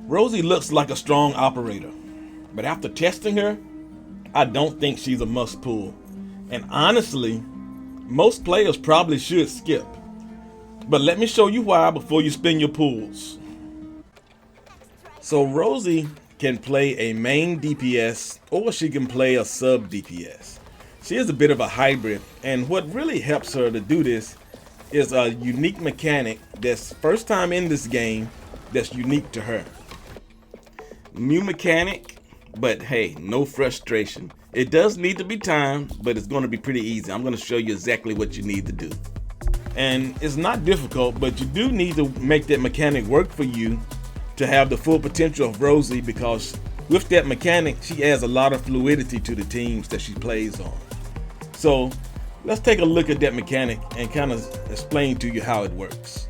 Rossi looks like a strong operator, but after testing her, I don't think she's a must pull. And honestly, most players probably should skip. But let me show you why before you spin your pulls. So Rossi can play a main DPS or she can play a sub DPS. She is a bit of a hybrid, and what really helps her to do this is a unique mechanic that's first time in this game that's unique to her. New mechanic, but hey, no frustration. It does need to be timed, but it's going to be pretty easy. I'm going to show you exactly what you need to do. And it's not difficult, but you do need to make that mechanic work for you to have the full potential of Rossi, because with that mechanic, she adds a lot of fluidity to the teams that she plays on. So let's take a look at that mechanic and kind of explain to you how it works.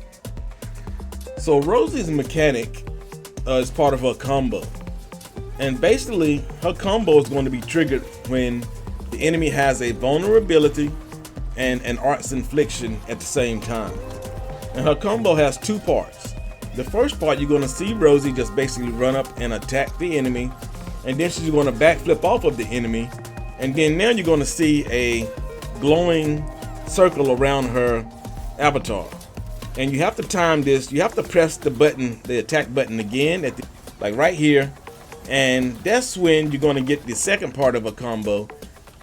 So Rossi's mechanic is part of her combo. And basically, her combo is going to be triggered when the enemy has a vulnerability and an art's infliction at the same time. And her combo has two parts. The first part, you're going to see Rossi just basically run up and attack the enemy, and then she's going to backflip off of the enemy, and then now you're going to see a glowing circle around her avatar. And you have to time this. You have to press the button, the attack button again, like right here, and that's when you're going to get the second part of a combo.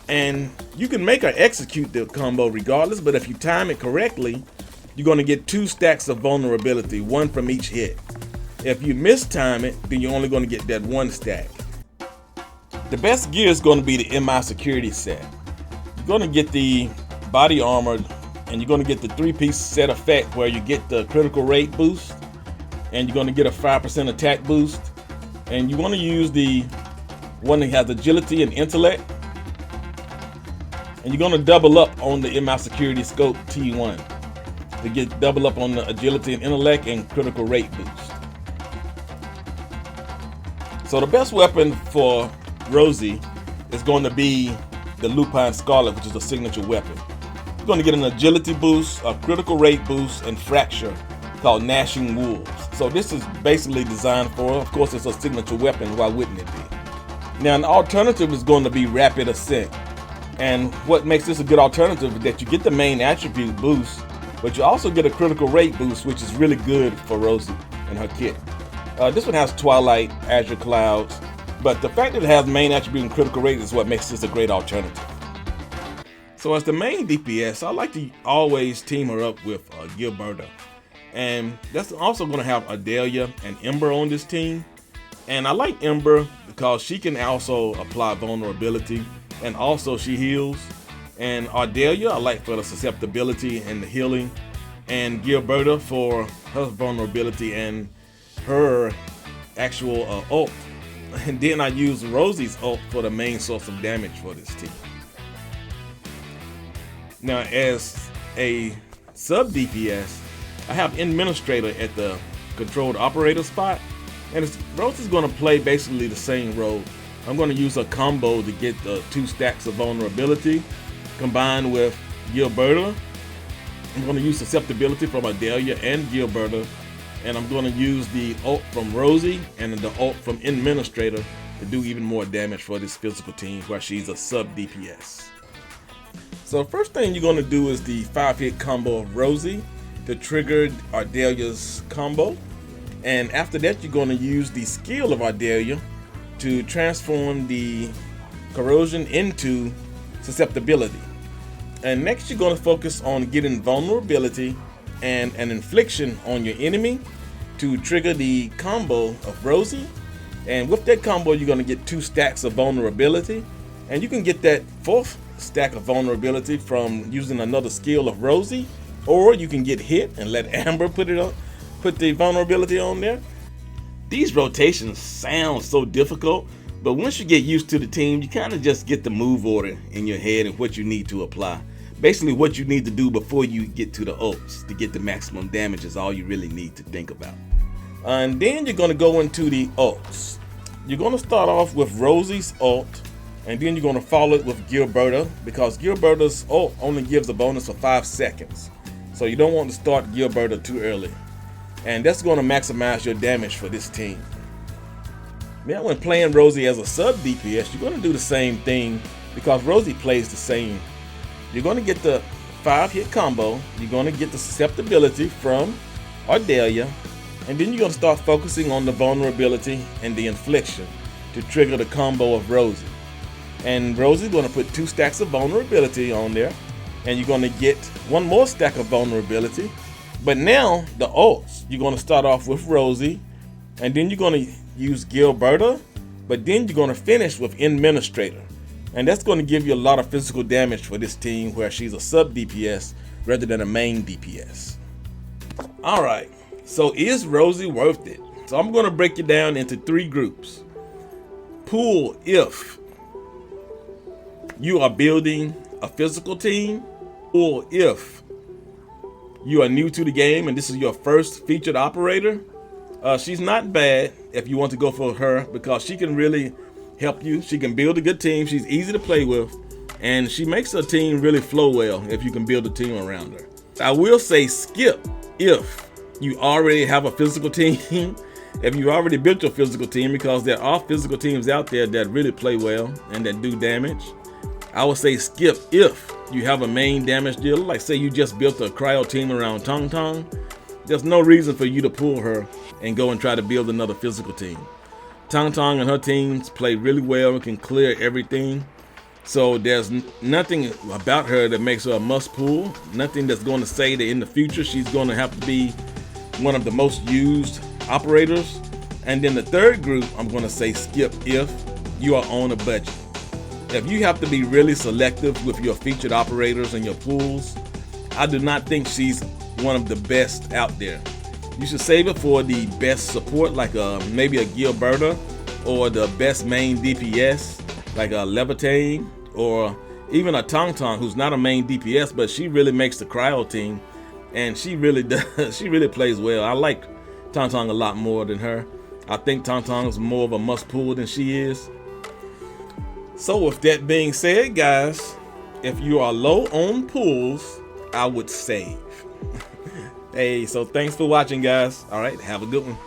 And you can make her execute the combo regardless, but if you time it correctly, you're going to get 2 stacks of vulnerability, 1 from each hit. If you mistime it, then you're only going to get that 1 stack. The best gear is going to be the MI security set. You're going to get the body armor, and you're going to get the 3-piece set effect where you get the critical rate boost, and you're going to get a 5% attack boost. And you want to use the one that has agility and intellect. And you're going to double up on the MI security scope T1 to get double up on the agility and intellect and critical rate boost. So the best weapon for Rossi is going to be the Lupine Scarlet, which is a signature weapon. You're going to get an agility boost, a critical rate boost, and fracture called Gnashing Wolves. So this is basically designed for, of course, it's a signature weapon, why wouldn't it be? Now an alternative is going to be Rapid Ascent. And what makes this a good alternative is that you get the main attribute boost, but you also get a critical rate boost, which is really good for Rossi and her kit. This one has Twilight, Azure Clouds, but the fact that it has main attribute and critical rate is what makes this a great alternative. So as the main DPS, I like to always team her up with Gilberta. And that's also going to have Adelia and Ember on this team. And I like Ember because she can also apply vulnerability, and also she heals. And Ardelia I like for the susceptibility and the healing, and Gilberta for her vulnerability and her actual ult. And then I use Rossi's ult for the main source of damage for this team. Now as a sub DPS, I have Administrator at the controlled operator spot, and Rossi's going to play basically the same role. I'm going to use a combo to get the 2 stacks of vulnerability combined with Gilberta. I'm going to use susceptibility from Adelia and Gilberta, and I'm going to use the ult from Rossi and the ult from Administrator to do even more damage for this physical team where she's a sub DPS. So first thing you're going to do is the 5-hit combo of Rossi to trigger Ardelia's combo, and after that you're going to use the skill of Ardelia to transform the corrosion into susceptibility. And next you're going to focus on getting vulnerability and an infliction on your enemy to trigger the combo of Rossi. And with that combo you're going to get 2 stacks of vulnerability, and you can get that 4th stack of vulnerability from using another skill of Rossi, or you can get hit and let Amber put the vulnerability on there. These rotations sound so difficult, but once you get used to the team, you kind of just get the move order in your head and what you need to apply. Basically what you need to do before you get to the ults to get the maximum damage is all you really need to think about. And then you're going to go into the ults. You're going to start off with Rossi's ult, and then you're going to follow it with Gilberta, because Gilberta's ult only gives a bonus of 5 seconds. So you don't want to start Gilberta too early. And that's going to maximize your damage for this team. Now when playing Rossi as a sub DPS, you're going to do the same thing because Rossi plays the same. You're going to get the 5-hit combo, you're going to get the susceptibility from Ardelia, and then you're going to start focusing on the vulnerability and the infliction to trigger the combo of Rossi. And Rossi's going to put 2 stacks of vulnerability on there, and you're going to get 1 more stack of vulnerability. But now the ults, you're going to start off with Rossi, and then you're going to use Gilberta, but then you're going to finish with Administrator. And that's going to give you a lot of physical damage for this team where she's a sub DPS rather than a main DPS. Alright, so is Rossi worth it? So I'm going to break it down into 3 groups. Pool if you are building a physical team, or if you are new to the game and this is your first featured operator. She's not bad if you want to go for her because she can really help you. She can build a good team. She's easy to play with, and she makes her team really flow well if you can build a team around her. I will say skip if you already have a physical team. If you already built your physical team, because there are physical teams out there that really play well and that do damage. I would say skip if you have a main damage dealer, like say you just built a cryo team around Tong Tong. There's no reason for you to pull her and go and try to build another physical team. Tong Tong and her teams play really well and can clear everything. So there's nothing about her that makes her a must pull. Nothing that's going to say that in the future she's going to have to be one of the most used operators. And then the third group, I'm going to say skip if you are on a budget. If you have to be really selective with your featured operators and your pools, I do not think she's one of the best out there. You should save it for the best support, like maybe a Gilberta, or the best main DPS, like a Levitane, or even a Tong Tong, who's not a main DPS, but she really makes the cryo team, and she really does. She really plays well. I like Tong Tong a lot more than her. I think Tong Tong is more of a must pull than she is. So with that being said, guys, if you are low on pulls, I would save. Hey, so thanks for watching, guys. All right, have a good one.